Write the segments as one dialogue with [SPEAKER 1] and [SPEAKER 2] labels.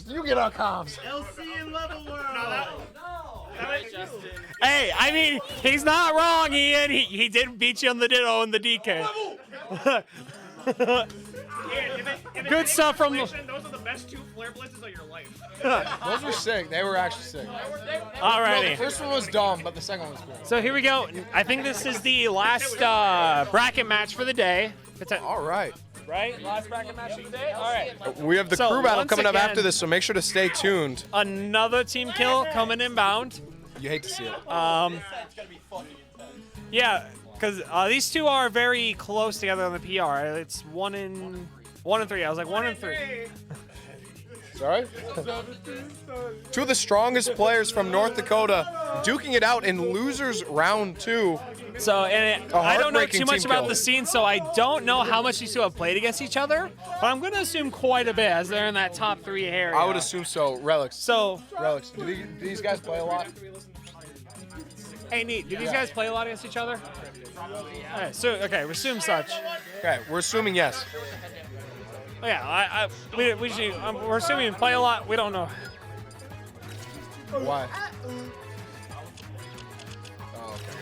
[SPEAKER 1] You get our comms.
[SPEAKER 2] LC and LevelWorld.
[SPEAKER 3] Hey, I mean, he's not wrong, Ian. He did beat you on the Ditto and the DK. Good stuff from.
[SPEAKER 2] Those are the best 2 flare blitzes of your life.
[SPEAKER 1] Those were sick. They were actually sick.
[SPEAKER 3] Alrighty.
[SPEAKER 1] The first one was dumb, but the second one was cool.
[SPEAKER 3] So here we go. I think this is the last bracket match for the day.
[SPEAKER 1] All right.
[SPEAKER 3] Right? Last bracket match of the day? All right.
[SPEAKER 1] We have the
[SPEAKER 3] So,
[SPEAKER 1] crew battle
[SPEAKER 3] once
[SPEAKER 1] coming up
[SPEAKER 3] again-
[SPEAKER 1] after this, so make sure to stay tuned.
[SPEAKER 3] Another team kill coming inbound.
[SPEAKER 1] You hate to see it.
[SPEAKER 3] Yeah, because these two are very close together on the PR. It's 1 and 3. I was like 1 and 3.
[SPEAKER 1] Sorry? 2 of the strongest players from North Dakota duking it out in losers round 2.
[SPEAKER 3] So, and I don't know
[SPEAKER 1] heartbreaking
[SPEAKER 3] too much
[SPEAKER 1] team
[SPEAKER 3] about
[SPEAKER 1] kill.
[SPEAKER 3] the scene, so I don't know how much these two have played against each other. But I'm going to assume quite a bit as they're in that top 3 area.
[SPEAKER 1] I would assume so. Relics.
[SPEAKER 3] So,
[SPEAKER 1] Relics. Do these guys play a lot?
[SPEAKER 3] hey, Neat, do these guys play a lot against each other? Okay, we assume such.
[SPEAKER 1] Okay, we're assuming yes.
[SPEAKER 3] Oh, yeah, we're assuming play a lot. We don't know.
[SPEAKER 1] Why?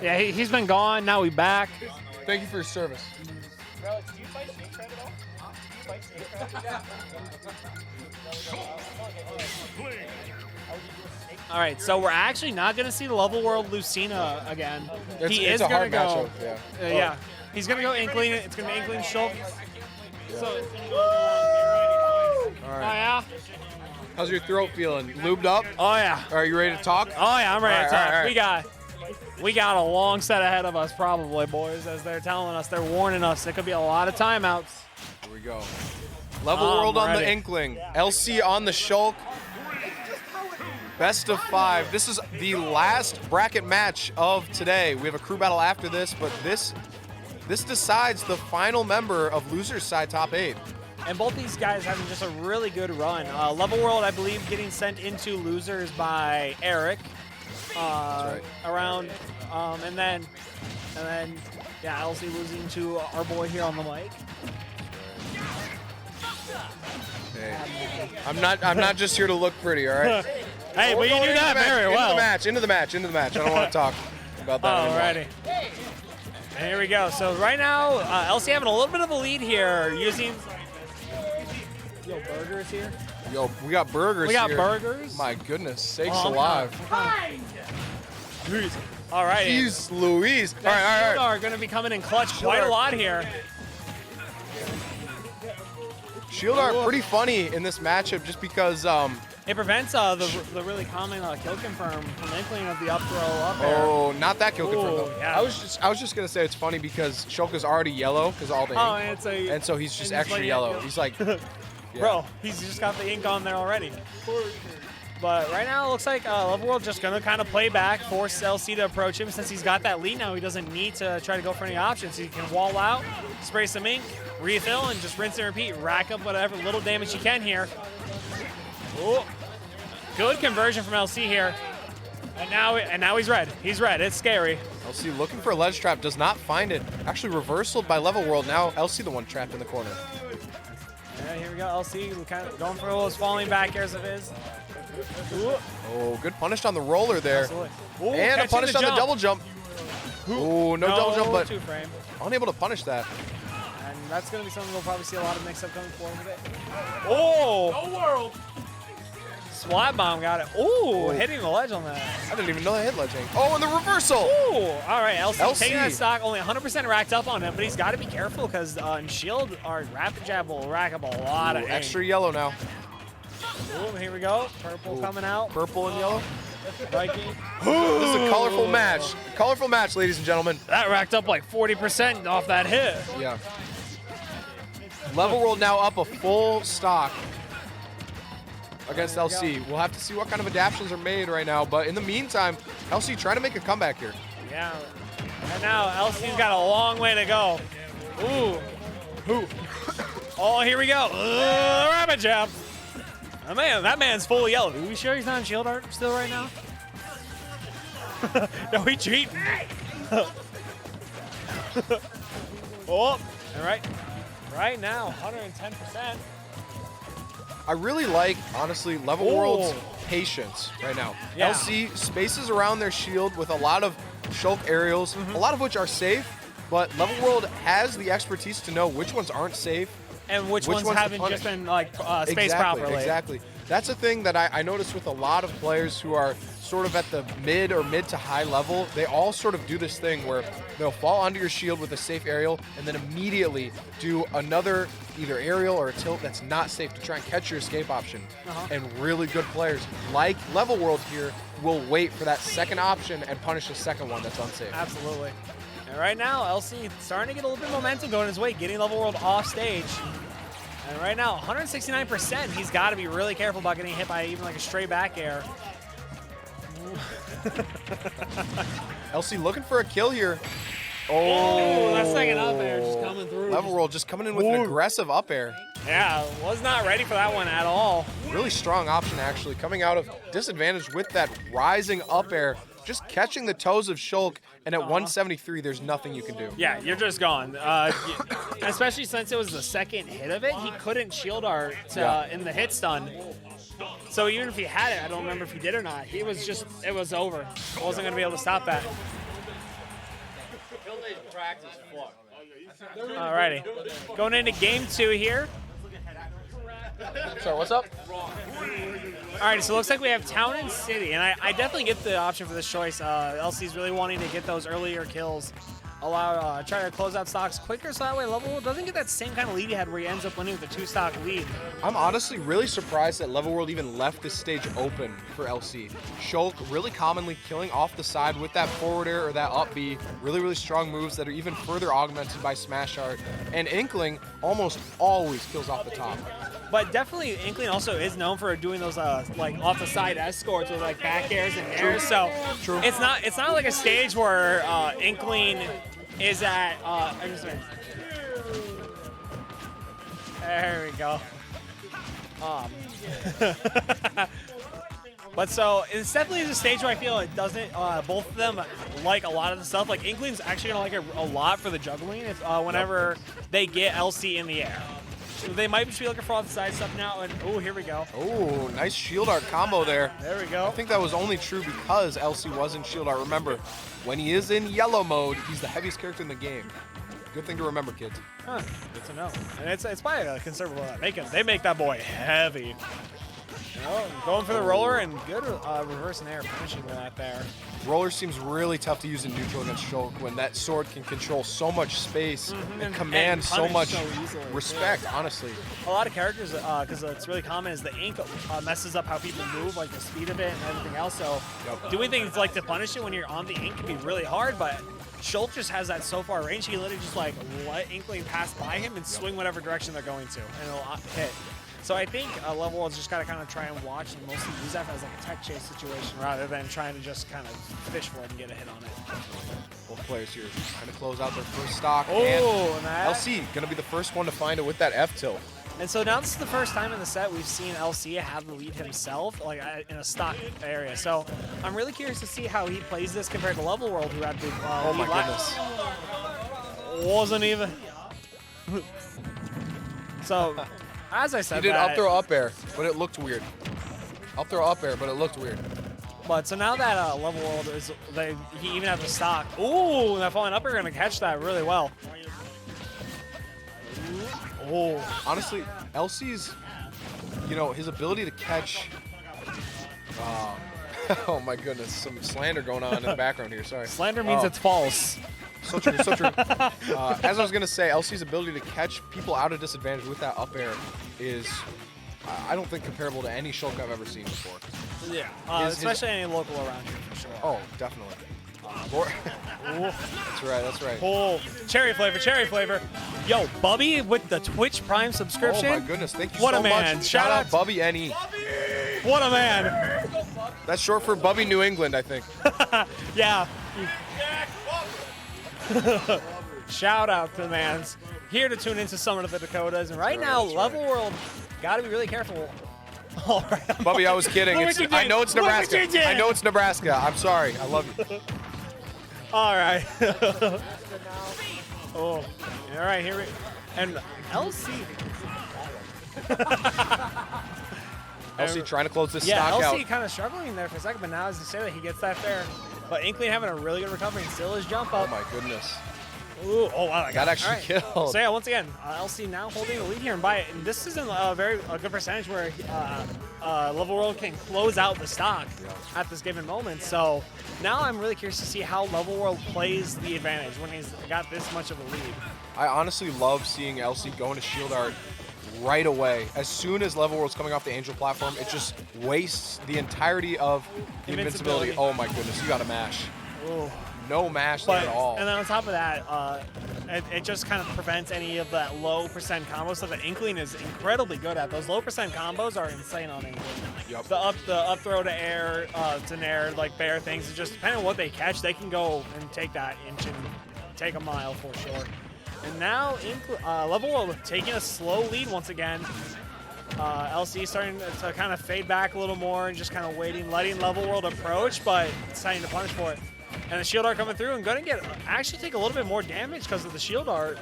[SPEAKER 3] Yeah, he's been gone. Now we back.
[SPEAKER 1] Thank you for your service.
[SPEAKER 3] All right, so we're actually not going to see the LevelWorld Lucina again. He is
[SPEAKER 1] a
[SPEAKER 3] going to
[SPEAKER 1] hard
[SPEAKER 3] go.
[SPEAKER 1] matchup, yeah.
[SPEAKER 3] Yeah, he's going to go Inkling. It's going to be Inkling Shulk. So,
[SPEAKER 1] All
[SPEAKER 3] oh
[SPEAKER 1] right.
[SPEAKER 3] yeah.
[SPEAKER 1] How's your throat feeling? Lubed up?
[SPEAKER 3] Oh yeah.
[SPEAKER 1] Are you ready to talk?
[SPEAKER 3] Oh yeah, I'm ready to
[SPEAKER 1] All
[SPEAKER 3] talk.
[SPEAKER 1] right.
[SPEAKER 3] We got a long set ahead of us, probably, boys, as they're telling us. They're warning us. There could be a lot of timeouts.
[SPEAKER 1] Here we go. LevelWorld on the
[SPEAKER 3] ready.
[SPEAKER 1] Inkling. LC on the Shulk. Best of 5. This is the last bracket match of today. We have a crew battle after this, but this decides the final member of losers side top 8.
[SPEAKER 3] And both these guys having just a really good run. LevelWorld, I believe, getting sent into losers by Eric.
[SPEAKER 1] That's right.
[SPEAKER 3] Around, and then, yeah, LC losing to our boy here on the mic.
[SPEAKER 1] Hey. I'm not just here to look pretty, all right?
[SPEAKER 3] Hey, but you do that very well.
[SPEAKER 1] Into the match. I don't want to talk about that anymore.
[SPEAKER 3] Alrighty. And here we go. So right now, LC having a little bit of a lead here, using. Yo, burgers here.
[SPEAKER 1] Yo, we got burgers
[SPEAKER 3] We got
[SPEAKER 1] here.
[SPEAKER 3] burgers.
[SPEAKER 1] My goodness, sakes
[SPEAKER 3] Oh,
[SPEAKER 1] alive.
[SPEAKER 3] All right.
[SPEAKER 1] Jeez Louise. All right.
[SPEAKER 3] Are going to be coming in clutch quite a lot here.
[SPEAKER 1] Shield are pretty funny in this matchup just because
[SPEAKER 3] It prevents the really common kill confirm from Inkling of the up throw up air.
[SPEAKER 1] oh, not that kill confirm though.
[SPEAKER 3] yeah.
[SPEAKER 1] I was just gonna say it's funny because Shulk is already yellow because all the
[SPEAKER 3] Oh,
[SPEAKER 1] ink,
[SPEAKER 3] and
[SPEAKER 1] so he's just
[SPEAKER 3] and
[SPEAKER 1] extra
[SPEAKER 3] like,
[SPEAKER 1] yellow.
[SPEAKER 3] yeah.
[SPEAKER 1] He's like, yeah.
[SPEAKER 3] Bro, he's just got the ink on there already. But right now, it looks like LevelWorld just going to kind of play back, force LC to approach him. Since he's got that lead now, he doesn't need to try to go for any options. He can wall out, spray some ink, refill, and just rinse and repeat. Rack up whatever little damage he can here. Ooh. Good conversion from LC here. And now he's red. He's red. It's scary.
[SPEAKER 1] LC looking for a ledge trap, does not find it. Actually reversaled by LevelWorld. Now LC the one trapped in the corner.
[SPEAKER 3] Yeah, here we go. LC kind of going for those falling back airs of his. Ooh.
[SPEAKER 1] Oh, good punish on the roller there.
[SPEAKER 3] Absolutely. Ooh,
[SPEAKER 1] And a
[SPEAKER 3] catching
[SPEAKER 1] punish on the
[SPEAKER 3] jump.
[SPEAKER 1] double jump. Ooh, no double jump, but
[SPEAKER 3] two frame.
[SPEAKER 1] unable to punish that.
[SPEAKER 3] And that's going to be something we'll probably see a lot of mix-up going forward with it. Oh! No world! Swat bomb got it. Ooh, hitting the ledge on that.
[SPEAKER 1] I didn't even know they hit ledging. Oh, and the reversal!
[SPEAKER 3] Ooh! All right, LC taking
[SPEAKER 1] LC.
[SPEAKER 3] that stock, only 100% racked up on him, but he's got to be careful because in Shield, our rapid jab will rack up a lot of ink.
[SPEAKER 1] Extra yellow now.
[SPEAKER 3] Ooh, here we go. Purple coming out.
[SPEAKER 1] Purple and yellow.
[SPEAKER 3] Viking.
[SPEAKER 1] This is a colorful match. Colorful match, ladies and gentlemen.
[SPEAKER 3] That racked up like 40% off that hit.
[SPEAKER 1] Yeah. LevelWorld now up a full stock against LC. We'll have to see what kind of adaptations are made right now, but in the meantime, LC trying to make a comeback here.
[SPEAKER 3] Yeah. And now LC's got a long way to go. Ooh. Ooh. Oh, here we go. Rabbit jab. Oh, man, that man's fully yellow. Are we sure he's not in shield art still right now? No, he cheating. Oh, all right. Right now, 110%.
[SPEAKER 1] I really like, honestly, LevelWorld's patience right now.
[SPEAKER 3] Yeah.
[SPEAKER 1] LC spaces around their shield with a lot of Shulk aerials, a lot of which are safe, but LevelWorld has the expertise to know which ones aren't safe.
[SPEAKER 3] And which ones
[SPEAKER 1] to
[SPEAKER 3] haven't
[SPEAKER 1] punish.
[SPEAKER 3] just been like spaced
[SPEAKER 1] Exactly,
[SPEAKER 3] properly.
[SPEAKER 1] exactly. That's a thing that I noticed with a lot of players who are sort of at the mid to high level. They all sort of do this thing where they'll fall onto your shield with a safe aerial and then immediately do another either aerial or a tilt that's not safe to try and catch your escape option. And really good players like LevelWorld here will wait for that second option and punish the second one that's unsafe.
[SPEAKER 3] Absolutely. And right now, LC starting to get a little bit of momentum going his way, getting LevelWorld off stage. And right now, 169%. He's got to be really careful about getting hit by even like a stray back air.
[SPEAKER 1] LC looking for a kill here.
[SPEAKER 3] Oh, that second up air just coming through.
[SPEAKER 1] LevelWorld just coming in with an aggressive up air.
[SPEAKER 3] Yeah, was not ready for that one at all.
[SPEAKER 1] Really strong option, actually, coming out of disadvantage with that rising up air, just catching the toes of Shulk, and at 173, there's nothing you can do.
[SPEAKER 3] Yeah, you're just gone. Especially since it was the second hit of it, he couldn't shield art in the hit stun. So even if he had it, I don't remember if he did or not, he was just, it was over. Wasn't going to be able to stop that. Alrighty, going into game 2 here.
[SPEAKER 1] Sorry, what's up?
[SPEAKER 3] Alright, so it looks like we have Town and City, and I definitely get the option for this choice. LC's really wanting to get those earlier kills, try to close out stocks quicker, so that way LevelWorld doesn't get that same kind of lead he had where he ends up winning with a 2-stock lead.
[SPEAKER 1] I'm honestly really surprised that LevelWorld even left this stage open for LC. Shulk really commonly killing off the side with that forward air or that up B, really strong moves that are even further augmented by smash art, and Inkling almost always kills off the top.
[SPEAKER 3] But definitely, Inkling also is known for doing those like off the side escorts with like back airs and airs. So it's not like a stage where Inkling is at. There we go. But so it's definitely a stage where I feel it doesn't. Both of them like a lot of the stuff. Like Inkling's actually gonna like it a lot for the juggling if whenever they get LC in the air. They might just be looking for all the side stuff now, and oh, here we go.
[SPEAKER 1] Oh, nice shield art combo there.
[SPEAKER 3] There we go.
[SPEAKER 1] I think that was only true because LC was in shield art. Remember, when he is in yellow mode, he's the heaviest character in the game. Good thing to remember, kids.
[SPEAKER 3] Huh, good to know. And it's by a conservative they make that boy heavy. Going for the roller and good reverse and air finishing that there.
[SPEAKER 1] Roller seems really tough to use in neutral against Shulk when that sword can control so much space and command so much respect, honestly.
[SPEAKER 3] A lot of characters, because it's really common, is the ink messes up how people move, like the speed of it and everything else. So doing things like to punish it when you're on the ink can be really hard, but Shulk just has that so far range. He can literally just like let Inkling pass by him and swing whatever direction they're going to, and it'll hit. So I think LevelWorld's just got to kind of try and watch and mostly use that as like a tech chase situation rather than trying to just kind of fish for it and get a hit on it.
[SPEAKER 1] Both players here trying to close out their first stock.
[SPEAKER 3] Oh,
[SPEAKER 1] and
[SPEAKER 3] that.
[SPEAKER 1] LC going to be the first one to find it with that F tilt.
[SPEAKER 3] And so now this is the first time in the set we've seen LC have the lead himself, like in a stock area. So I'm really curious to see how he plays this compared to LevelWorld, who had the
[SPEAKER 1] oh my goodness.
[SPEAKER 3] Wasn't even. So. As I said,
[SPEAKER 1] he did up throw up air, but it looked weird. Up throw up air, but it looked weird.
[SPEAKER 3] But so now that LevelWorld is, he even has the stock. Ooh, that falling up air gonna catch that really well. Oh,
[SPEAKER 1] honestly, LC's, his ability to catch. Oh my goodness, some slander going on in the background here. Sorry.
[SPEAKER 3] Slander means it's false.
[SPEAKER 1] So true, so true. As I was going to say, LC's ability to catch people out of disadvantage with that up air is, I don't think, comparable to any Shulk I've ever seen before.
[SPEAKER 3] Yeah, especially any local around here for sure.
[SPEAKER 1] Oh, definitely. That's right, that's right.
[SPEAKER 3] Oh, cherry flavor, cherry flavor. Yo, Bubby with the Twitch Prime subscription.
[SPEAKER 1] Oh my goodness, thank you
[SPEAKER 3] what
[SPEAKER 1] so
[SPEAKER 3] a man.
[SPEAKER 1] much.
[SPEAKER 3] Shout out
[SPEAKER 1] Bubby NE.
[SPEAKER 3] What a man.
[SPEAKER 1] That's short for Bubby New England, I think.
[SPEAKER 3] Yeah. Shout out to the mans. Here to tune into Summit of the Dakotas. And right now, LevelWorld got to be really careful. All right.
[SPEAKER 1] Bubby, I was kidding. I know it's Nebraska. I know it's Nebraska. I'm sorry. I love you.
[SPEAKER 3] All right. Oh. All right, here we and LC.
[SPEAKER 1] LC trying to close this
[SPEAKER 3] yeah,
[SPEAKER 1] stock out.
[SPEAKER 3] LC kind of struggling there for a second, but now as you say that, he gets that fair. But Inkling having a really good recovery and still his jump up.
[SPEAKER 1] Oh my goodness.
[SPEAKER 3] Ooh, oh wow,
[SPEAKER 1] That actually killed.
[SPEAKER 3] So yeah, once again, LC now holding the lead here, and this isn't a good percentage where LevelWorld can close out the stock at this given moment. So now I'm really curious to see how LevelWorld plays the advantage when he's got this much of a lead.
[SPEAKER 1] I honestly love seeing LC go into shield art right away. As soon as LevelWorld's coming off the Angel platform, it just wastes the entirety of the invincibility. Oh my goodness, you got to mash.
[SPEAKER 3] Ooh.
[SPEAKER 1] No mash there at all.
[SPEAKER 3] And then on top of that, it just kind of prevents any of that low percent combos stuff that Inkling is incredibly good at. Those low percent combos are insane on Inkling.
[SPEAKER 1] Yep.
[SPEAKER 3] The up throw to air, to nair, like bear things. It's just depending on what they catch, they can go and take that inch and take a mile for sure. And now LevelWorld taking a slow lead once again. LC starting to kind of fade back a little more and just kind of waiting, letting LevelWorld approach, but deciding to punish for it. And the shield art coming through and going to actually take a little bit more damage because of the shield art.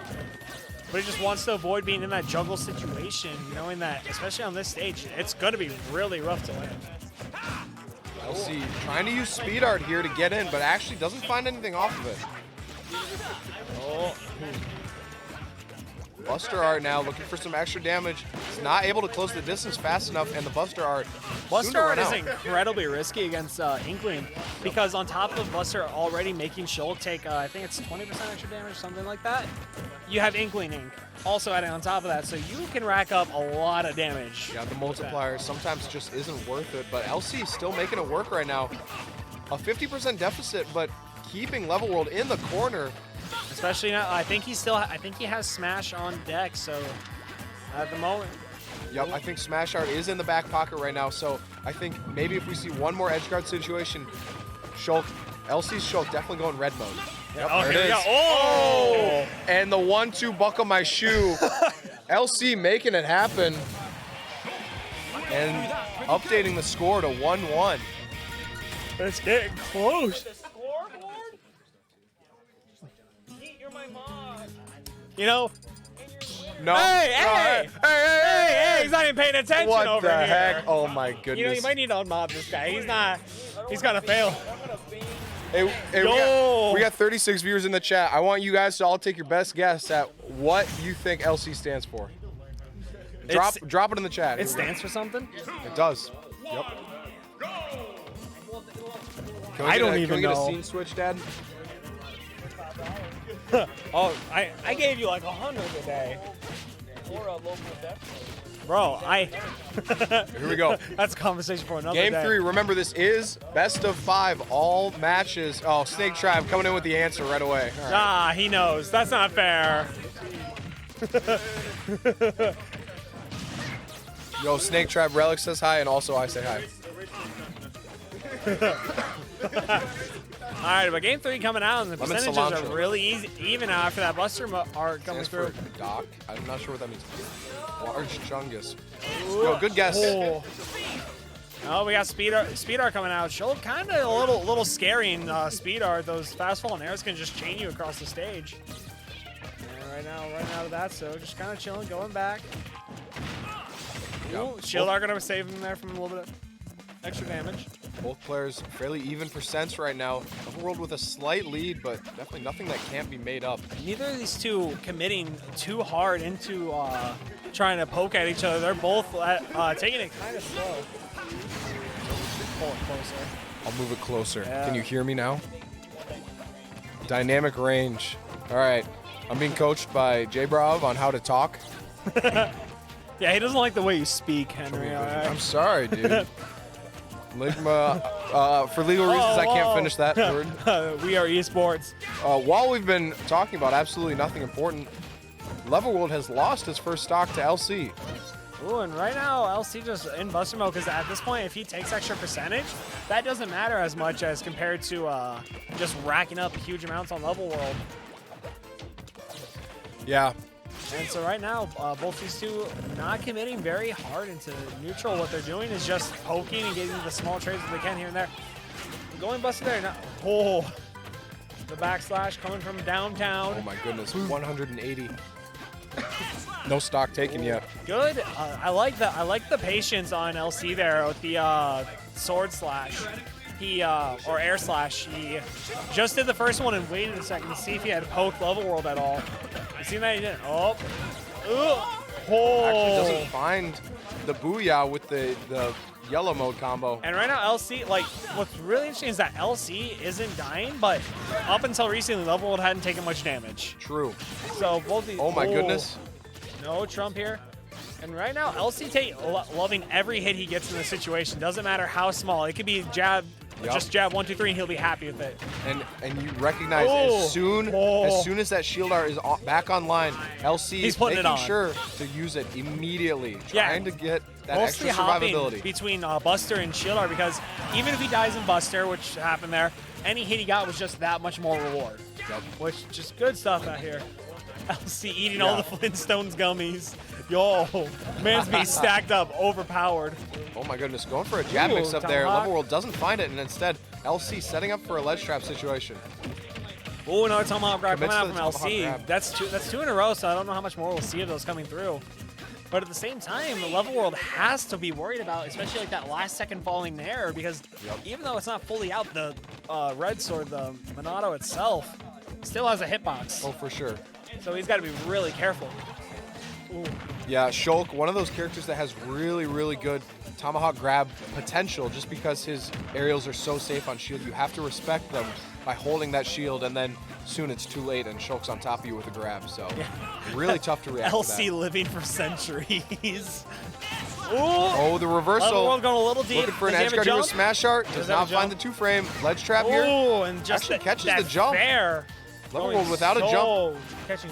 [SPEAKER 3] But he just wants to avoid being in that juggle situation, knowing that, especially on this stage, it's going to be really rough to land.
[SPEAKER 1] LC trying to use speed art here to get in, but actually doesn't find anything off of it.
[SPEAKER 3] Oh.
[SPEAKER 1] Buster Art now looking for some extra damage. He's not able to close the distance fast enough, and the Buster Art
[SPEAKER 3] is incredibly risky against Inkling because on top of Buster already making Shulk take, I think it's 20% extra damage, something like that, you have Inkling also adding on top of that, so you can rack up a lot of damage.
[SPEAKER 1] Yeah, the multiplier sometimes just isn't worth it, but LC is still making it work right now. A 50% deficit, but keeping LevelWorld in the corner.
[SPEAKER 3] Especially now, I think he has Smash on deck, so at the moment.
[SPEAKER 1] Yep, I think Smash Art is in the back pocket right now, so I think maybe if we see one more edge guard situation, Shulk, LC's Shulk definitely going red mode. Yep,
[SPEAKER 3] oh,
[SPEAKER 1] there it is.
[SPEAKER 3] Oh!
[SPEAKER 1] And the 1-2 buckle my shoe. LC making it happen. And updating the score to 1-1.
[SPEAKER 3] It's getting close. You know,
[SPEAKER 1] no.
[SPEAKER 3] Hey, he's not even paying attention
[SPEAKER 1] what
[SPEAKER 3] over
[SPEAKER 1] the
[SPEAKER 3] here.
[SPEAKER 1] heck? Oh my goodness.
[SPEAKER 3] You know, you might need to unmob this guy. He's gonna fail.
[SPEAKER 1] Hey, we got 36 viewers in the chat. I want you guys to all take your best guess at what you think LC stands for. Drop it in the chat.
[SPEAKER 3] It stands for something?
[SPEAKER 1] It does. Yep.
[SPEAKER 3] I don't even know.
[SPEAKER 1] Can we get a scene switch, Dad?
[SPEAKER 3] Oh, I gave you like 100 a day.
[SPEAKER 2] Or a local death.
[SPEAKER 3] Bro,
[SPEAKER 1] Here we go.
[SPEAKER 3] That's a conversation for another
[SPEAKER 1] Game
[SPEAKER 3] day.
[SPEAKER 1] 3. Remember, this is best of 5. All matches. Oh, Snake Tribe coming in with the answer right away. All right.
[SPEAKER 3] Ah, he knows. That's not fair.
[SPEAKER 1] Yo, Snake Tribe Relic says hi, and also I say hi.
[SPEAKER 3] All right, but game 3 coming out, and the
[SPEAKER 1] Lemon
[SPEAKER 3] percentages
[SPEAKER 1] cilantro.
[SPEAKER 3] are really even after that Buster art coming
[SPEAKER 1] Stands
[SPEAKER 3] through.
[SPEAKER 1] for Doc. I'm not sure what that means. Large Chungus. Yo, good guess.
[SPEAKER 3] Oh, we got speed art coming out. Shulk kind of a little scary in speed art. Those fast falling arrows can just chain you across the stage. And right now to that, so just kind of chilling, going back. Ooh, shield art gonna save him there from a little bit of extra damage.
[SPEAKER 1] Both players fairly even percents right now. LevelWorld with a slight lead, but definitely nothing that can't be made up.
[SPEAKER 3] Neither of these two committing too hard into trying to poke at each other. They're both taking it kind of slow. Pull it closer.
[SPEAKER 1] I'll move it closer.
[SPEAKER 3] Yeah.
[SPEAKER 1] Can you hear me now? Dynamic range. All right. I'm being coached by J-Brav on how to talk.
[SPEAKER 3] Yeah, he doesn't like the way you speak, Henry. All right?
[SPEAKER 1] I'm sorry, dude. Ligma, for legal reasons, I can't finish that word.
[SPEAKER 3] We are esports.
[SPEAKER 1] While we've been talking about absolutely nothing important, LevelWorld has lost his first stock to LC.
[SPEAKER 3] Ooh, and right now, LC just in Buster mode, because at this point, if he takes extra percentage, that doesn't matter as much as compared to just racking up huge amounts on LevelWorld.
[SPEAKER 1] Yeah.
[SPEAKER 3] And so right now, both these two not committing very hard into neutral. What they're doing is just poking and getting the small trades that they can here and there. Going Buster there. Now, oh, the backslash coming from downtown.
[SPEAKER 1] Oh my goodness, 180. No stock taken yet.
[SPEAKER 3] Good. I like the patience on LC there with the sword slash. Or air slash. He just did the first one and waited a second to see if he had poked LevelWorld at all. You seen that? He didn't. Oh.
[SPEAKER 1] Actually doesn't find the booyah with the yellow mode combo.
[SPEAKER 3] And right now, LC, like, what's really interesting is that LC isn't dying, but up until recently, LevelWorld hadn't taken much damage.
[SPEAKER 1] True.
[SPEAKER 3] So both these.
[SPEAKER 1] Oh my goodness.
[SPEAKER 3] No Trump here. And right now, LC loving every hit he gets in this situation. Doesn't matter how small. It could be jab, just jab 1, 2, 3, and he'll be happy with it.
[SPEAKER 1] And you recognize as soon as that shield art is back online, LC is making sure to use it immediately, trying to get that
[SPEAKER 3] mostly
[SPEAKER 1] extra survivability.
[SPEAKER 3] Between Buster and shield art, because even if he dies in Buster, which happened there, any hit he got was just that much more reward. Which just good stuff out here. LC eating all the Flintstones gummies. Yo, man's being stacked up, overpowered.
[SPEAKER 1] Oh my goodness, going for a jab mix up there. LevelWorld doesn't find it, and instead LC setting up for a ledge trap situation.
[SPEAKER 3] Oh, another tomahawk grab coming out from LC.
[SPEAKER 1] Grab.
[SPEAKER 3] That's two in a row, so I don't know how much more we'll see of those coming through. But at the same time, LevelWorld has to be worried about, especially like that last second falling nair, because even though it's not fully out, the red sword, the Monado itself, still has a hitbox.
[SPEAKER 1] Oh, for sure.
[SPEAKER 3] So he's got to be really careful. Ooh.
[SPEAKER 1] Yeah, Shulk, one of those characters that has really, really good tomahawk grab potential just because his aerials are so safe on shield. You have to respect them by holding that shield, and then soon it's too late and Shulk's on top of you with a grab. So really tough to react
[SPEAKER 3] LC
[SPEAKER 1] to that.
[SPEAKER 3] living for centuries. Ooh.
[SPEAKER 1] Oh, the reversal.
[SPEAKER 3] LevelWorld going a little deep.
[SPEAKER 1] Looking for an edge guard here with smash art. Does not find the 2-frame. Ledge trap here.
[SPEAKER 3] Oh, and just
[SPEAKER 1] actually catches the jump.
[SPEAKER 3] Fair.
[SPEAKER 1] LevelWorld without a jump,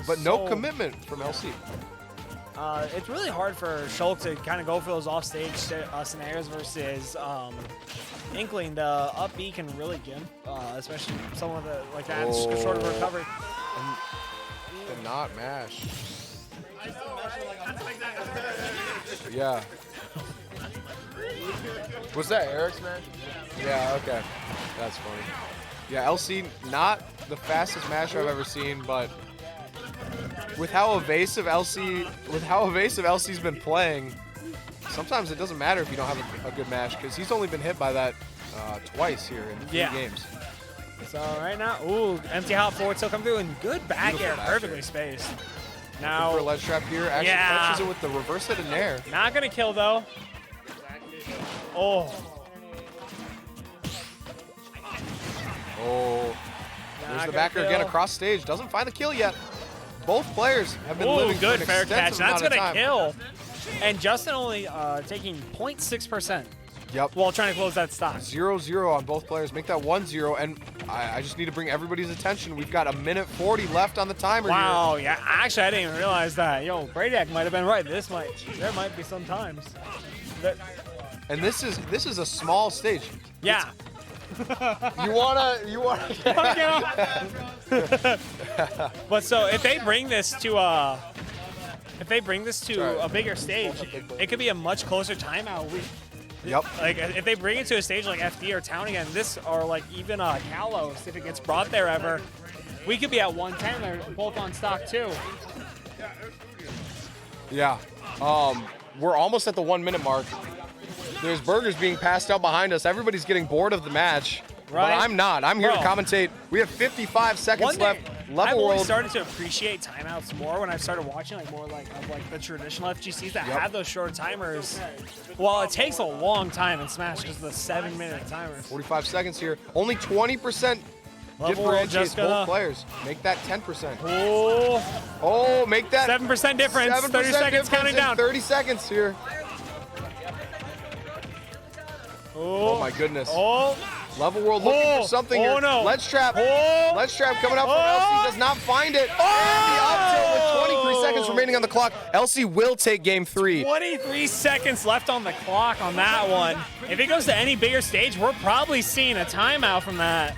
[SPEAKER 1] but no commitment from LC.
[SPEAKER 3] It's really hard for Shulk to kind of go for those offstage scenarios versus Inkling. The up B can really get him, especially someone of the like that short of recovery.
[SPEAKER 1] And the not mash. Yeah. Was that Eric's match? Yeah. Okay. That's funny. Yeah, LC not the fastest masher I've ever seen, but with how evasive LC's been playing, sometimes it doesn't matter if you don't have a good mash, because he's only been hit by that twice here in 3 games.
[SPEAKER 3] So right now, empty hop forward still come through, and good back air, perfectly spaced. Now
[SPEAKER 1] for a ledge trap here, actually catches it with the reverse hit in air.
[SPEAKER 3] Not gonna kill though. Oh.
[SPEAKER 1] There's the backer again across stage. Doesn't find the kill yet. Both players have been living
[SPEAKER 3] good
[SPEAKER 1] for an
[SPEAKER 3] fair catch. That's
[SPEAKER 1] gonna
[SPEAKER 3] kill. And Justin only taking 0.6%.
[SPEAKER 1] Yep.
[SPEAKER 3] While trying to close that stock.
[SPEAKER 1] 0-0 on both players. Make that 1-0. And I just need to bring everybody's attention. We've got 1:40 left on the timer here.
[SPEAKER 3] Wow, yeah. Actually, I didn't even realize that. Yo, Bradiak might have been right. There might be some times.
[SPEAKER 1] And this is a small stage.
[SPEAKER 3] Yeah.
[SPEAKER 1] You wanna
[SPEAKER 3] But so if they bring this to a bigger stage, it could be a much closer timeout. Like if they bring it to a stage like FD or Town again, or like even Kalos, if it gets brought there ever, we could be at 110. They're both on stock too.
[SPEAKER 1] Yeah. We're almost at the 1 minute mark. There's burgers being passed out behind us. Everybody's getting bored of the match. Right. But I'm not. I'm here to commentate. We have 55 seconds left.
[SPEAKER 3] I've always started to appreciate timeouts more when I started watching more like the traditional FGCs that have those short timers. Well, it takes a long time in Smash because of the 7-minute timers.
[SPEAKER 1] 45 seconds here. Only 20% differentiates both players. Make that 10%. Oh, make that
[SPEAKER 3] 7% difference. 30 seconds counting down.
[SPEAKER 1] 30 seconds here. Oh my goodness. LevelWorld looking for something here.
[SPEAKER 3] No.
[SPEAKER 1] Ledge trap. Ledge trap coming up from LC. Does not find it. And the up tilt with 23 seconds remaining on the clock. LC will take game 3.
[SPEAKER 3] 23 seconds left on the clock on that one. If it goes to any bigger stage, we're probably seeing a timeout from that.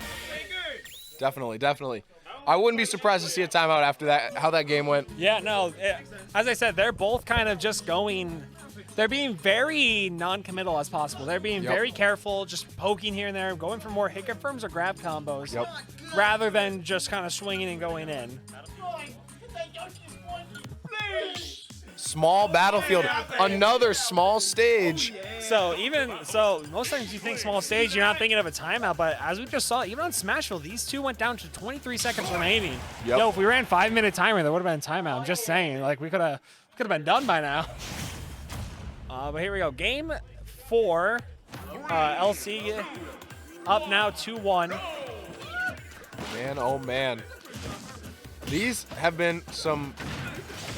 [SPEAKER 1] Definitely. I wouldn't be surprised to see a timeout after that, how that game went.
[SPEAKER 3] Yeah, no. As I said, they're both kind of just going. They're being very non-committal as possible. They're being very careful, just poking here and there, going for more hit confirms or grab combos, rather than just kind of swinging and going in.
[SPEAKER 1] small battlefield, another small stage.
[SPEAKER 3] So most times you think small stage, you're not thinking of a timeout, but as we just saw, even on Smashville, these two went down to 23 seconds remaining.
[SPEAKER 1] Yep.
[SPEAKER 3] Yo, if we ran 5-minute timer, there would have been a timeout. I'm just saying, like we could have been done by now. But here we go, game 4, LC up now 2-1.
[SPEAKER 1] Man, oh man. These have been some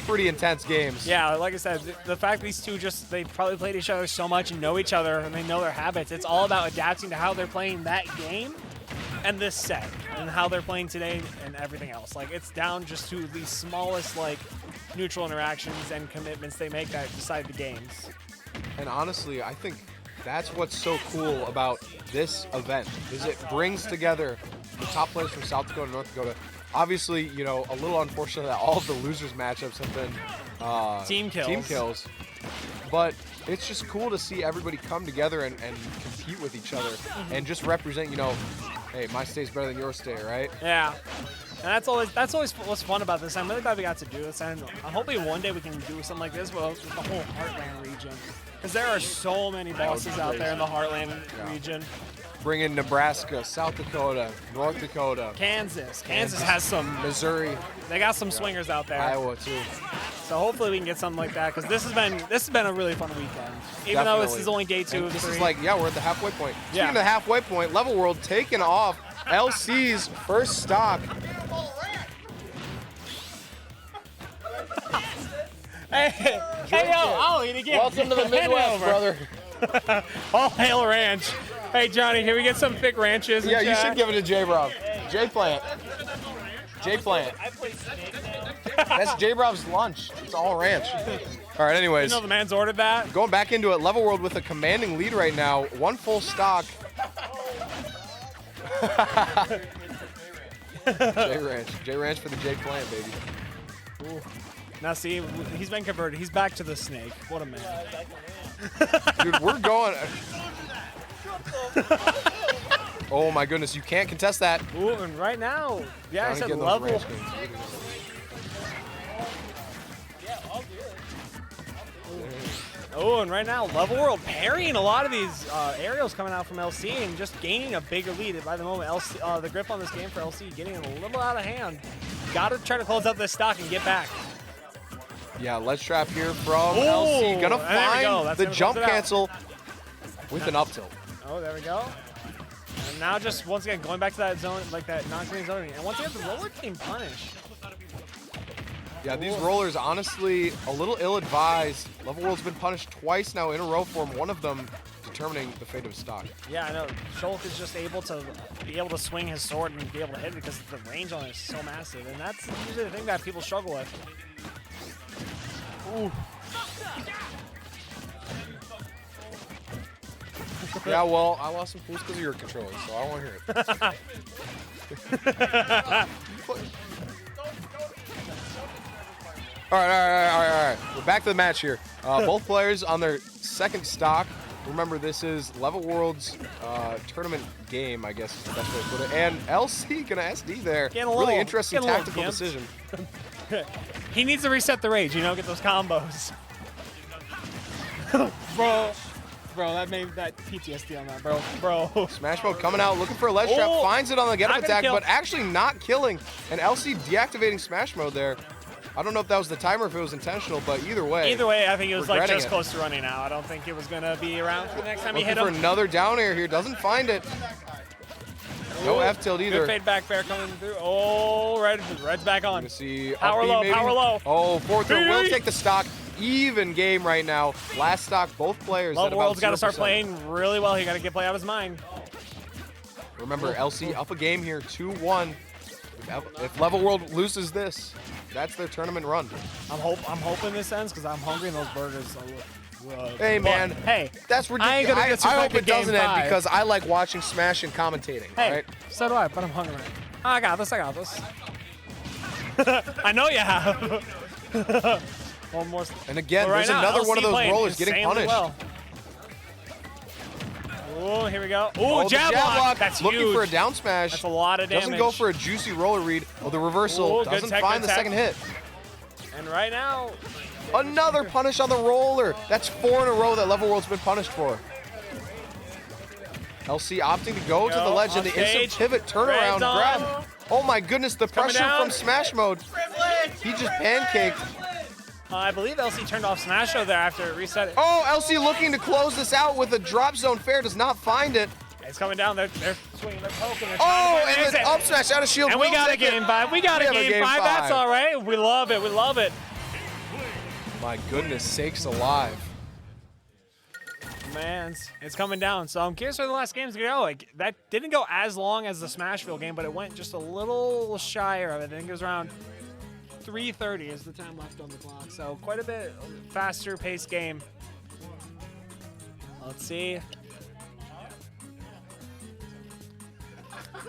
[SPEAKER 1] pretty intense games.
[SPEAKER 3] Yeah, like I said, the fact these two they probably played each other so much and know each other and they know their habits. It's all about adapting to how they're playing that game and this set and how they're playing today and everything else. Like, it's down just to the smallest, like, neutral interactions and commitments they make that decide the games.
[SPEAKER 1] And honestly, I think that's what's so cool about this event, is it brings together the top players from South Dakota and North Dakota. Obviously, you know, a little unfortunate that all of the losers matchups have been
[SPEAKER 3] team kills.
[SPEAKER 1] But it's just cool to see everybody come together and compete with each other and just represent, you know, hey, my state's better than your state, right?
[SPEAKER 3] Yeah. And that's always what's fun about this. I'm really glad we got to do this, and I'm hoping one day we can do something like this with the whole Heartland region, because there are so many bosses out there in the Heartland region.
[SPEAKER 1] Bring in Nebraska, South Dakota, North Dakota,
[SPEAKER 3] Kansas has some.
[SPEAKER 1] Missouri.
[SPEAKER 3] They got some swingers out there.
[SPEAKER 1] Iowa too.
[SPEAKER 3] So hopefully we can get something like that, because this has been a really fun weekend. Even though this is only day 2 of 3.
[SPEAKER 1] This is like, yeah, we're at the halfway point.
[SPEAKER 3] Yeah.
[SPEAKER 1] Speaking of the halfway point, LevelWorld taking off LC's first stock.
[SPEAKER 3] Hey, yo, I'll eat again.
[SPEAKER 1] Welcome to the Midwest, brother.
[SPEAKER 3] All hail ranch. Hey, Johnny, can we get some thick ranches?
[SPEAKER 1] Yeah, you should give it to J-Rob. J-Plant. J-Plant. That's J-Rob's lunch. It's all ranch. All right, anyways.
[SPEAKER 3] You know the man's ordered that?
[SPEAKER 1] Going back into it, LevelWorld with a commanding lead right now. 1 full stock. J-Ranch. J-Ranch for the J-Plant, baby.
[SPEAKER 3] Ooh. Now see, he's been converted. He's back to the snake. What a man.
[SPEAKER 1] Dude, we're going. Oh my goodness, you can't contest that.
[SPEAKER 3] Ooh, and right now, yeah, I said
[SPEAKER 1] Getting those
[SPEAKER 3] level.
[SPEAKER 1] ranch games.
[SPEAKER 3] Oh, and right now, LevelWorld parrying a lot of these aerials coming out from LC and just gaining a bigger lead. By the moment, LC, the grip on this game for LC getting a little out of hand. Got to try to close out this stock and get back.
[SPEAKER 1] Yeah, let's trap here from LC. Gonna find the jump cancel with an up tilt.
[SPEAKER 3] Oh, there we go. And now just, once again, going back to that zone, like that non-clean zoning. And once again, the roller getting punished.
[SPEAKER 1] Yeah, these rollers, honestly, a little ill-advised. LevelWorld's been punished twice now in a row for one of them determining the fate of his stock.
[SPEAKER 3] Yeah, I know. Shulk is just able to swing his sword and be able to hit it because the range on it is so massive. And that's usually the thing that people struggle with. Ooh.
[SPEAKER 1] Yeah, well, I lost some pools because of your controller, so I don't want to hear it. All right. We're back to the match here. Both players on their second stock. Remember, this is LevelWorld's tournament game, I guess is the best way to put it. And LC gonna SD there. Really interesting tactical decision.
[SPEAKER 3] He needs to reset the rage, get those combos. Bro, that made that PTSD on that, bro.
[SPEAKER 1] Smash mode coming out, looking for a ledge trap, finds it on the get-up attack, but actually not killing. And LC deactivating Smash mode there. I don't know if that was the timer, if it was intentional, but either way.
[SPEAKER 3] Either way, I think it was like just close to running out. I don't think it was gonna be around for the next time he hit him.
[SPEAKER 1] Looking for another down air here, doesn't find it. No F tilt either.
[SPEAKER 3] Good fade back fair coming through. Oh, Red's back on.
[SPEAKER 1] You see
[SPEAKER 3] power low,
[SPEAKER 1] maybe.
[SPEAKER 3] Power low.
[SPEAKER 1] Oh, fourth throw will take the stock. Even game right now. Last stock, both players.
[SPEAKER 3] LevelWorld's got to start playing really well. He got to get play out of his mind.
[SPEAKER 1] Remember, LC up a game here, 2-1. If LevelWorld loses this, that's their tournament run.
[SPEAKER 3] I'm hoping this ends because I'm hungry and those burgers.
[SPEAKER 1] Hey man,
[SPEAKER 3] hey,
[SPEAKER 1] that's ridiculous. I hope it doesn't end because I like watching Smash and commentating.
[SPEAKER 3] Hey,
[SPEAKER 1] right?
[SPEAKER 3] So do I, but I'm hungry. I got this. I know you have. One more.
[SPEAKER 1] And again, there's another one of those rollers getting punished.
[SPEAKER 3] Well. Oh, here we go. Ooh, jab block. That's
[SPEAKER 1] looking
[SPEAKER 3] huge.
[SPEAKER 1] for a down smash.
[SPEAKER 3] That's a lot of damage.
[SPEAKER 1] Doesn't go for a juicy roller read. Oh, the reversal. Doesn't find the second hit.
[SPEAKER 3] And right now,
[SPEAKER 1] Another punish on the roller. That's 4 in a row that LevelWorld's been punished for. LC opting to go to the ledge and the instant pivot turnaround grab. Oh my goodness, the pressure from Smash Mode. He just pancaked.
[SPEAKER 3] I believe LC turned off Smash Mode there after it reset.
[SPEAKER 1] Oh, LC looking to close this out with a drop zone fair, does not find it.
[SPEAKER 3] It's coming down. They're swinging, they're poking. They're
[SPEAKER 1] and then up smash out of shield.
[SPEAKER 3] And we got a game 5. We got a game 5. That's all right. We love it. We love it.
[SPEAKER 1] My goodness sakes alive.
[SPEAKER 3] Man, it's coming down. So I'm curious where the last game's gonna go. Like, that didn't go as long as the Smashville game, but it went just a little shyer of it. I think it was around 3:30 is the time left on the clock. So quite a bit faster paced game. Let's see.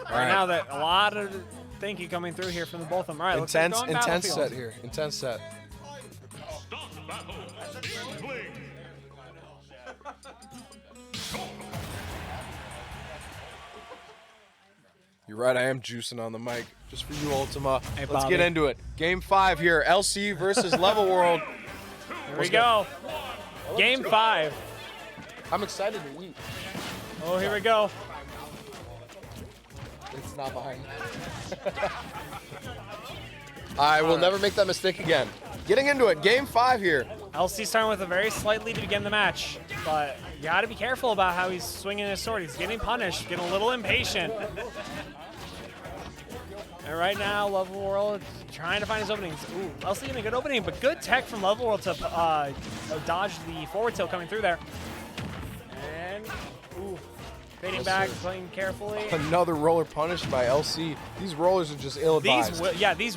[SPEAKER 3] Right now, that a lot of thinking coming through here from the both of them. All right,
[SPEAKER 1] intense set here. Intense set. You're right, I am juicing on the mic. Just for you, Ultima.
[SPEAKER 3] Hey,
[SPEAKER 1] Let's get into it. Game 5 here, LC versus LevelWorld.
[SPEAKER 3] Here we go. Game 5.
[SPEAKER 1] I'm excited to eat.
[SPEAKER 3] Oh, here we go.
[SPEAKER 1] It's not behind. I will never make that mistake again. Getting into it, game 5 here.
[SPEAKER 3] LC starting with a very slight lead to begin the match, but you got to be careful about how he's swinging his sword. He's getting punished, getting a little impatient. And right now, LevelWorld trying to find his openings. Ooh, LC in a good opening, but good tech from LevelWorld to dodge the forward tilt coming through there. And, ooh. Fading back, playing carefully.
[SPEAKER 1] Another roller punished by LC. These rollers are just ill-advised.
[SPEAKER 3] These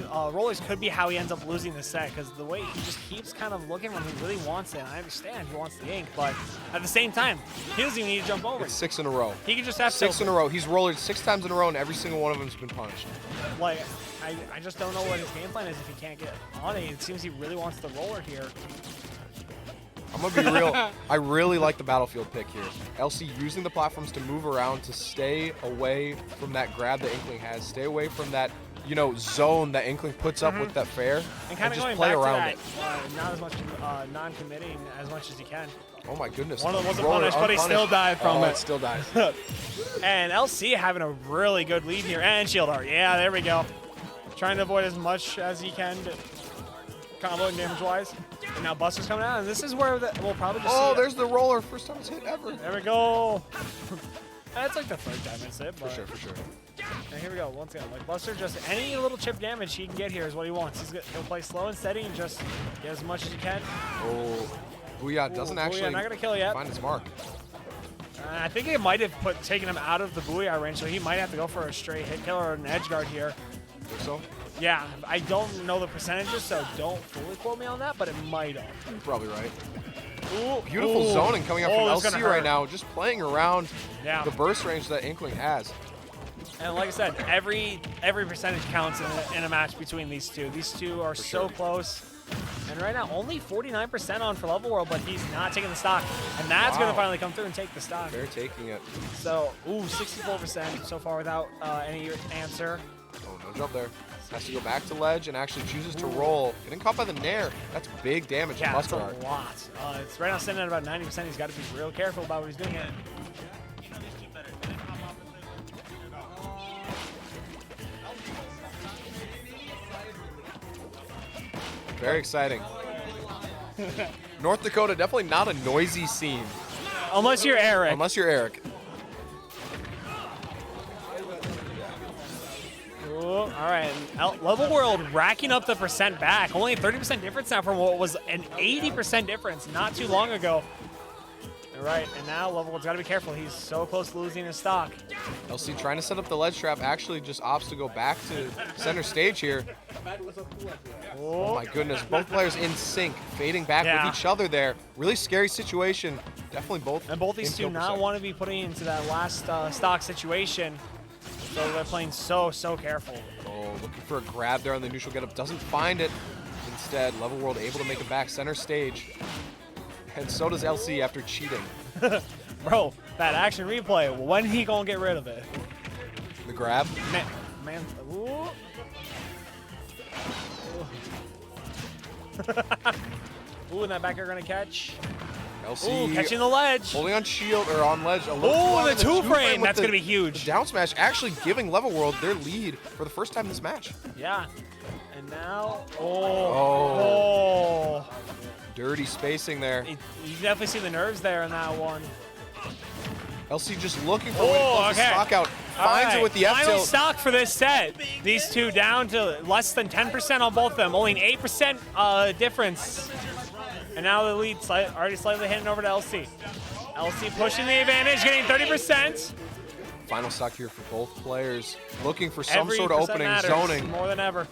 [SPEAKER 3] rollers could be how he ends up losing the set, because the way he just keeps kind of looking when he really wants it. And I understand he wants the ink, but at the same time, he doesn't even need to jump over.
[SPEAKER 1] It's 6 in a row.
[SPEAKER 3] He can just have
[SPEAKER 1] 6 in a row. He's rollered 6 times in a row, and every single one of them has been punished.
[SPEAKER 3] Like, I just don't know what his game plan is if he can't get on it. It seems he really wants the roller here.
[SPEAKER 1] I'm going to be real. I really like the battlefield pick here. LC using the platforms to move around to stay away from that grab that Inkling has. Stay away from that, zone that Inkling puts up with that fair.
[SPEAKER 3] And kind of
[SPEAKER 1] just
[SPEAKER 3] going
[SPEAKER 1] play
[SPEAKER 3] back
[SPEAKER 1] around
[SPEAKER 3] to that, not as much non-committing as much as he can.
[SPEAKER 1] Oh my goodness.
[SPEAKER 3] One of them wasn't punished, but he still died from it.
[SPEAKER 1] It still dies.
[SPEAKER 3] And LC having a really good lead here. And shield art. Yeah, there we go. Trying to avoid as much as he can. Combo and damage-wise. And now Buster's coming out, and this is where we'll probably just see
[SPEAKER 1] there's the roller. First time it's hit ever.
[SPEAKER 3] There we go. That's like the third time it's hit. But
[SPEAKER 1] For sure.
[SPEAKER 3] And here we go. Once again, like Buster, just any little chip damage he can get here is what he wants. He'll play slow and steady and just get as much as he can.
[SPEAKER 1] Oh, Booyah doesn't actually
[SPEAKER 3] not gonna kill yet.
[SPEAKER 1] find his mark.
[SPEAKER 3] I think it might have taken him out of the Booyah range, so he might have to go for a straight hit killer or an edge guard here.
[SPEAKER 1] Think so?
[SPEAKER 3] Yeah, I don't know the percentages, so don't fully quote me on that, but it might have.
[SPEAKER 1] You're probably right.
[SPEAKER 3] Ooh,
[SPEAKER 1] Beautiful zoning coming up from
[SPEAKER 3] that's
[SPEAKER 1] LC right now, just playing around the burst range that Inkling has.
[SPEAKER 3] And like I said, every percentage counts in a match between these two. These two are so close. And right now, only 49% on for LevelWorld, but he's not taking the stock. And that's going to finally come through and take the stock.
[SPEAKER 1] They're taking it.
[SPEAKER 3] So, 64% so far without any answer.
[SPEAKER 1] Oh, no jump there. Has to go back to ledge and actually chooses to roll. Getting caught by the nair. That's big damage.
[SPEAKER 3] Yeah, that's a lot. It's right now sitting at about 90%. He's got to be real careful about what he's doing.
[SPEAKER 1] Very exciting. North Dakota, definitely not a noisy scene.
[SPEAKER 3] Unless you're Eric.
[SPEAKER 1] Unless you're Eric.
[SPEAKER 3] All right, LevelWorld racking up the percent back. Only a 30% difference now from what was an 80% difference not too long ago. All right, and now LevelWorld's got to be careful. He's so close to losing his stock.
[SPEAKER 1] LC trying to set up the ledge trap, actually just opts to go back to center stage here. Oh my goodness, both players in sync, fading back with each other there. Really scary situation. Definitely both.
[SPEAKER 3] And both these two not want to be putting into that last stock situation. So they're playing so careful.
[SPEAKER 1] Oh, looking for a grab there on the neutral getup. Doesn't find it. Instead, LevelWorld able to make it back center stage. And so does LC after cheating.
[SPEAKER 3] Bro, that action replay, when he gonna get rid of it?
[SPEAKER 1] The grab?
[SPEAKER 3] Man, ooh. Ooh, and that back air gonna catch.
[SPEAKER 1] LC
[SPEAKER 3] Ooh, catching the ledge.
[SPEAKER 1] holding on shield or on ledge. A little too
[SPEAKER 3] Ooh,
[SPEAKER 1] long
[SPEAKER 3] the
[SPEAKER 1] in
[SPEAKER 3] two frame.
[SPEAKER 1] with
[SPEAKER 3] That's
[SPEAKER 1] the-
[SPEAKER 3] gonna be huge.
[SPEAKER 1] the down smash actually giving LevelWorld their lead for the first time this match.
[SPEAKER 3] Yeah. And now,
[SPEAKER 1] Oh. Dirty spacing there.
[SPEAKER 3] You definitely see the nerves there in that one.
[SPEAKER 1] LC just looking for a way to close the
[SPEAKER 3] okay.
[SPEAKER 1] stock out.
[SPEAKER 3] All
[SPEAKER 1] Finds
[SPEAKER 3] right,
[SPEAKER 1] it with the F
[SPEAKER 3] final
[SPEAKER 1] tilt.
[SPEAKER 3] stock for this set. These two down to less than 10% on both of them. Only an 8% difference. And now the lead already slightly hitting over to LC. LC pushing the advantage, getting 30%.
[SPEAKER 1] Final stock here for both players. Looking for some
[SPEAKER 3] Every
[SPEAKER 1] sort of
[SPEAKER 3] percent
[SPEAKER 1] opening,
[SPEAKER 3] matters
[SPEAKER 1] zoning.
[SPEAKER 3] more than ever.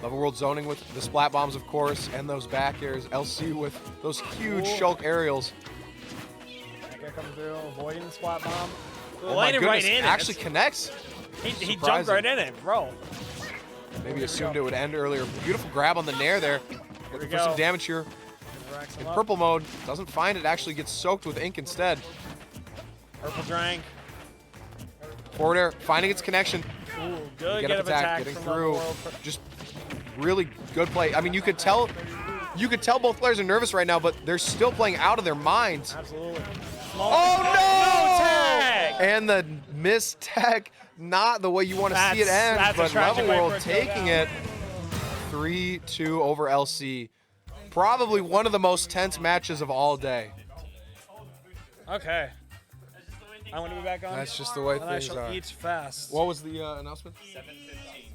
[SPEAKER 1] LevelWorld zoning with the splat bombs, of course, and those back airs. LC with those huge Shulk aerials.
[SPEAKER 3] Here comes through, avoiding the splat bomb.
[SPEAKER 1] Oh my
[SPEAKER 3] Landed right
[SPEAKER 1] goodness,
[SPEAKER 3] in
[SPEAKER 1] actually
[SPEAKER 3] it.
[SPEAKER 1] connects.
[SPEAKER 3] He jumped
[SPEAKER 1] surprising.
[SPEAKER 3] right in it, bro.
[SPEAKER 1] Maybe assumed it would end earlier. Beautiful grab on the nair there. Looking for
[SPEAKER 3] go.
[SPEAKER 1] some damage here.
[SPEAKER 3] Racks him
[SPEAKER 1] In
[SPEAKER 3] up.
[SPEAKER 1] purple mode, doesn't find it, actually gets soaked with ink instead.
[SPEAKER 3] Purple drank.
[SPEAKER 1] Forward air, finding its connection.
[SPEAKER 3] Ooh, good
[SPEAKER 1] Get up attack, getting through. Just really good play. I mean, you could tell both players are nervous right now, but they're still playing out of their minds.
[SPEAKER 3] Absolutely.
[SPEAKER 1] Oh no!
[SPEAKER 3] tag!
[SPEAKER 1] And the missed tech, not the way you want to see it end,
[SPEAKER 3] That's a
[SPEAKER 1] but
[SPEAKER 3] tragic way for
[SPEAKER 1] LevelWorld
[SPEAKER 3] it to go
[SPEAKER 1] taking
[SPEAKER 3] down.
[SPEAKER 1] it 3-2 over LC. Probably one of the most tense matches of all day.
[SPEAKER 3] Okay. I'm going to be back on.
[SPEAKER 1] That's just the way
[SPEAKER 3] and I
[SPEAKER 1] things
[SPEAKER 3] shall
[SPEAKER 1] are.
[SPEAKER 3] eat fast.
[SPEAKER 1] What was the announcement?
[SPEAKER 2] 7-0.